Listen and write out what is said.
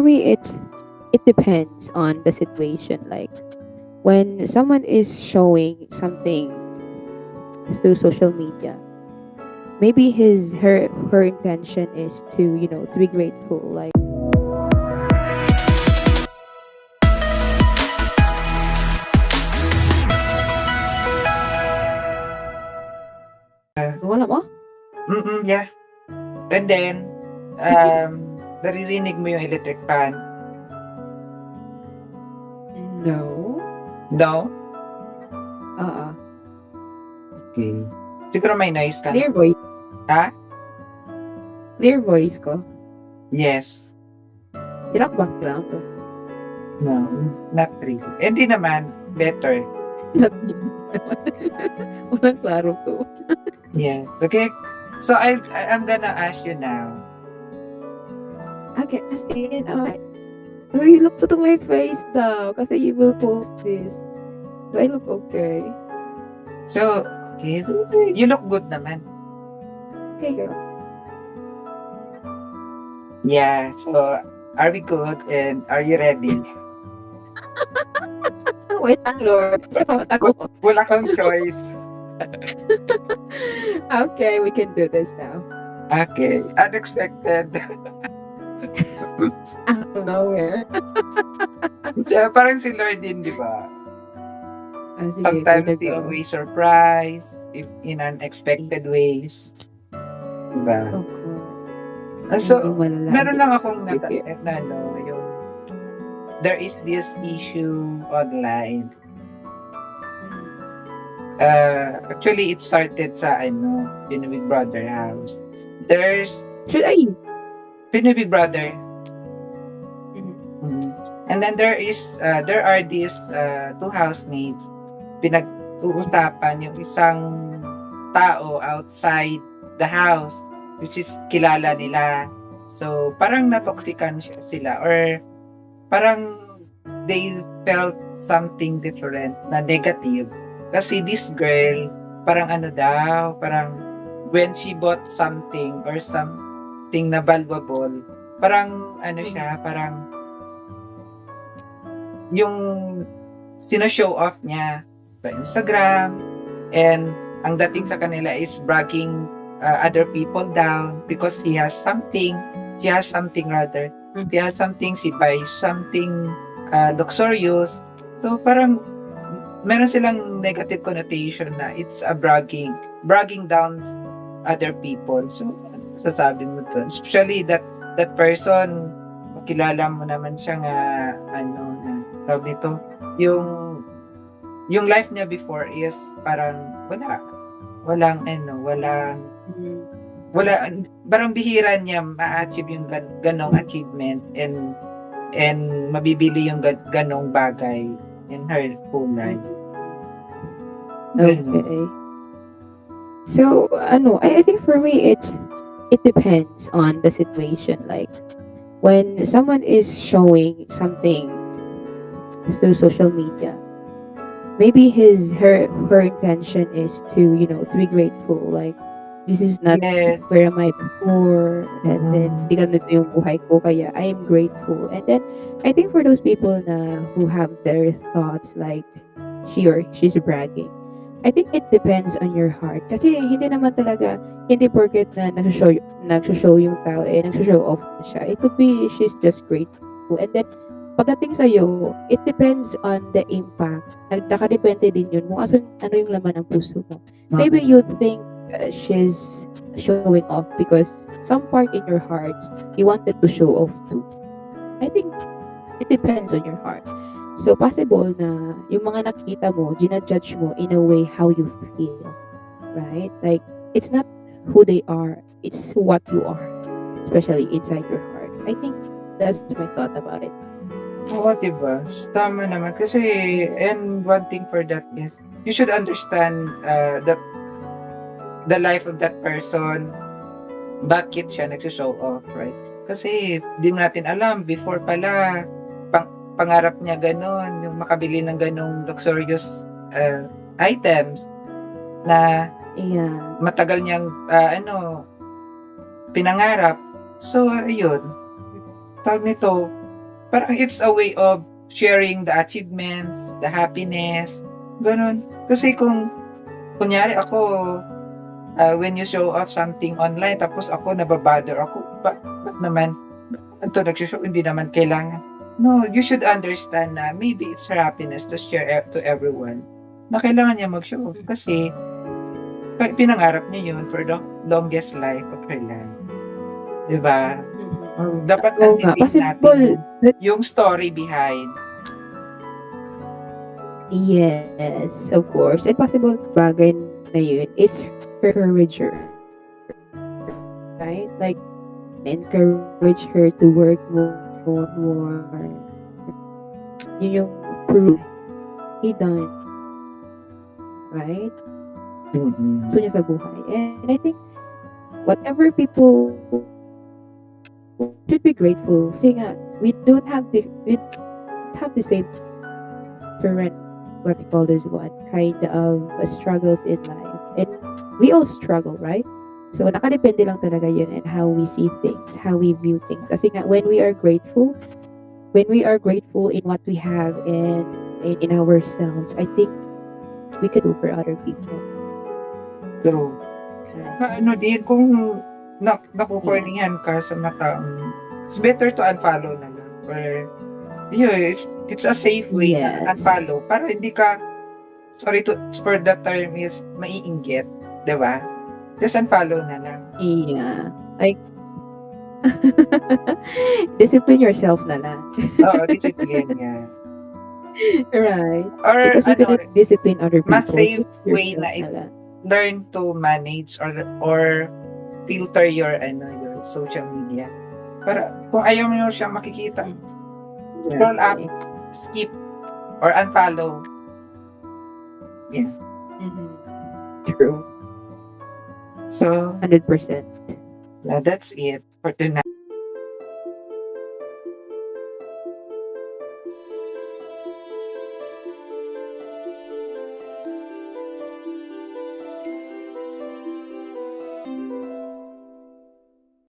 For me, it depends on the situation. Like when someone is showing something through social media, maybe her intention is to to be grateful. Like Uh, wala mo? yeah. And then, naririnig mo yung electric fan? No. No? Oo. Okay. Siguro may noise ka. Clear voice. Ha? Clear voice ko. Yes. Hirap background to. No. Not really. Eh di naman. Better. Walang klaro to. Yes. Okay. So, I'm gonna ask you now. Okay, as in, you look to my face daw kasi you will post this. Do I look okay? So, okay. You look good naman. Okay, girl. Yeah. So, are we good? And are you ready? Wait lang, Lord. Ako. Wala kang choice. Okay, we can do this now. Okay. Unexpected. Out of nowhere. So, parang si Lord din, di ba? Sige, Sometimes go they na go. always surprise if in unexpected ways. Diba? Okay. So, Hindi malala. meron lang akong Sige. yung there is this issue online. Actually, it started sa Big Brother house. There's Should I? Big Brother. Mhm. And then there are these two housemates. Pinag-uusapan yung isang tao outside the house, which is kilala nila. So, parang natoxican sila or parang they felt something different na negative. Kasi this girl, parang parang when she bought something or something na valuable, parang siya, parang yung sino-show off niya sa Instagram, and ang dating sa kanila is bragging other people down because she has something rather. She has something, she buys something luxurious. So parang meron silang negative connotation na it's a bragging down other people. So sasabi mo to, especially that person, kilala mo naman siya nga tawag dito, yung life niya before is parang walang parang bihira niya ma-achieve yung ganong achievement and mabibili yung ganong bagay in her whole life. Okay. So, I think for me it depends on the situation. Like when someone is showing something through social media, maybe her intention is to to be grateful. Like this is not Yes. where am I before, and then di ganito yung buhay ko, kaya I am grateful. And then I think for those people na who have their thoughts like she or she's bragging, I think it depends on your heart. Kasi hindi porket na nagsushow yung tao, nagsushow off na siya. It could be she's just grateful. And then, pagdating sa'yo, it depends on the impact. Nakadepende din yun kung ano yung laman ng puso mo. Maybe you think she's showing off because some part in your heart, you wanted to show off too. I think it depends on your heart. So, possible na yung mga nakikita mo, ginajudge mo in a way how you feel. Right? Like, it's not who they are. It's what you are. Especially inside your heart. I think that's my thought about it. Oo, diba? Tama naman. Kasi, and one thing for that is, you should understand the life of that person. Bakit siya nagsushow off, right? Kasi, di natin alam, before pala, pangarap niya ganon, yung makabili ng ganong luxurious items na matagal niyang pinangarap. So, ayun. Tawag nito, Parang it's a way of sharing the achievements, the happiness, ganun. Kasi kung, kunyari ako, when you show off something online, tapos ako, nababother ako, ba't naman, ito nag-show, hindi naman kailangan. No, you should understand na maybe it's her happiness to share to everyone na kailangan niya mag-show off kasi pinangarap niya yun for the longest life of her life. Diba? Dapat Oo nga, natin possible. yung story behind. Yes, of course. And possible bagay na yun, it's encourager. Right? Like, encourage her to work more. Yun yung proof. He done. Right? Gusto niya sa buhay. And I think, whatever people should be grateful. Kasi nga, we don't have the same different, what you call this one, kind of struggles in life. And we all struggle, right? So, nakadepende lang talaga yun and how we see things, how we view things. Kasi nga, when we are grateful in what we have and in ourselves, I think we could do for other people. So, ano din, kung nakukorningan ka sa mata, it's better to unfollow na lang. Or, it's a safe way na Yes. unfollow para hindi ka, for the term is, maiinggit. Diba? Just unfollow na lang. Yeah. Like, discipline yourself na lang. Oo, discipline nga. Right. Or, Because you cannot discipline other people. mas safe Just way yourself na na lang. learn to manage or filter your social media. Para kung ayaw mo siya makikita, scroll up, skip, or unfollow. Yeah. True. So, 100%. that's it for tonight.